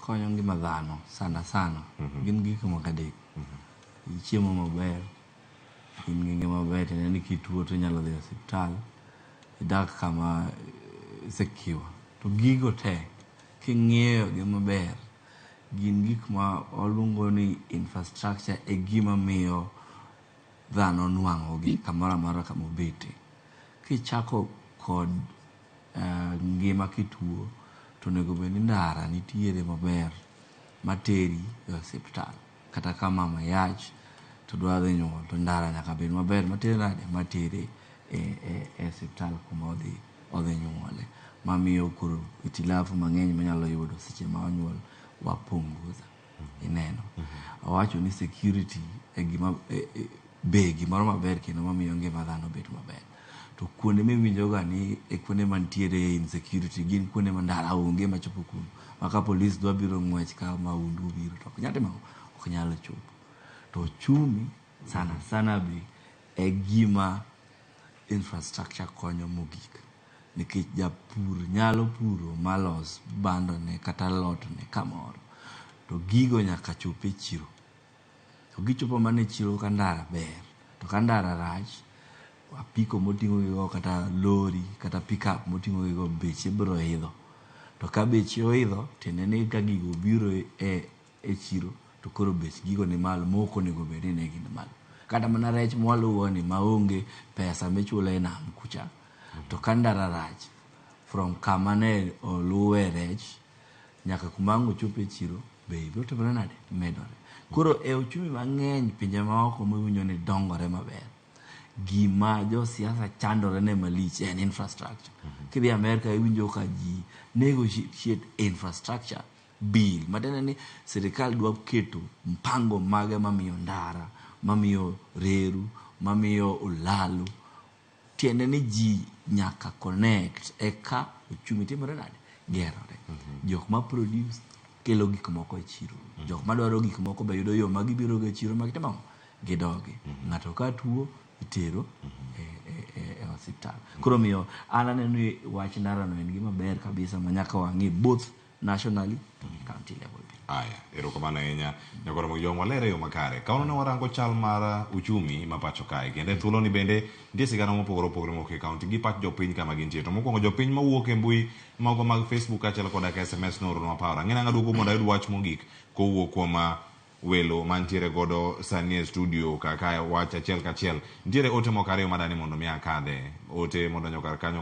konyo ngima dhano sana sana. Gin gik moko adek. Chiemo maber, in gi ngima maber, to ni kituo to nyalo dhi e osiptal, idak kama secure. To gigo te king'iyo gi maber, gin gik ma waluongo ni infrastructure e gima miyo dhano nwang'ogi kamoro amora kama obete. Kichako kod ngima kituo, to onego bed ni ndara nitiere maber materi e osiptal. Kata ka mama yach to dwa dhi nyuol, to ndara nyaka bed maber matere e osiptal kuma odhi nyuole. Mamiyo koro itilafu mang'eny manyalo yudo seche ma onyuol wapunguza. Ineno. Awacho ni security e gima be gimoro maber kendo mamiyo ngima dhano bet maber. To kuonde miwinjoga ni e kuonde mantiere insecurity gin kuonde ma ndara onge machopo kuno. Maka polis dwa biro ng'wech ka maundu biro to ok nyalo chopo. To ochumi sana be e gima infrastructure konyo mogik. Nikech japur nyalo puro malos bandone kata lotne kamoro. To gigo nyaka chop e chiro. To gichopo mana e chiro ka ndara ber. To ka ndara rach, apiko moting'o gigo kata lori kata pickup moting'o gigo beche biro idho. To ka beche oidho, tiende ni ka gigo biro e chiro, to koro bech gigo ni malo mok onego bed ni gin malo. Kata mana rech mwaluwo ni maonge pesa michulo e nam kucha. To ka ndara rach, from kama ne oluwe rech, nyaka kuma ang' ochope chiro, bei biro timore nade? Medore. Koro e ochumi mang'eny pinje maoko miwinjo ni dongore maber. Gima jo siasa chandore ne malich en infrastructure. Kidhi Amerika iwinjo ka ji negotiate infrastructure bill. Matiende ni sirikal dwa keto mpango mage mamiyo ndara, mamiyo reru, mamiyo olalu. Tiende ni ji nyaka connect eka ochumi timore nade? Gerore. Jok ma produce kelo gik moko e chiro. Jok ma dwaro gik moko be yudo yo ma gibiro go e chiro ma gitimo gidogi. Ng'ato ka tuo itero e osiptal. Koro miyo an aneno ni wach ndara no en gima ber kabisa ma nyaka wang'i both nationally to county level. Aya, erokamano ahinya. Nyakoro Ramogi walere yo makare. Kaono ne warango chal mar uchumi ma pacho kae. Kendo thuolo ni bende nitie sigana mopogore opogore mok e kaunti gi pach jopiny kama gintie. To mokwongo jopiny mawuok e mbui mago mag Facebook achiel koda SMS nooro paro. Ang'e nang'a duogo mondo ayud wach mogik kowuok kuom welo mantiere godo sani e studio kaka wach achiel kachiel. Nitiere ote moko ariyo madani mondo mi akadhe. Ote modonjo kar kanyo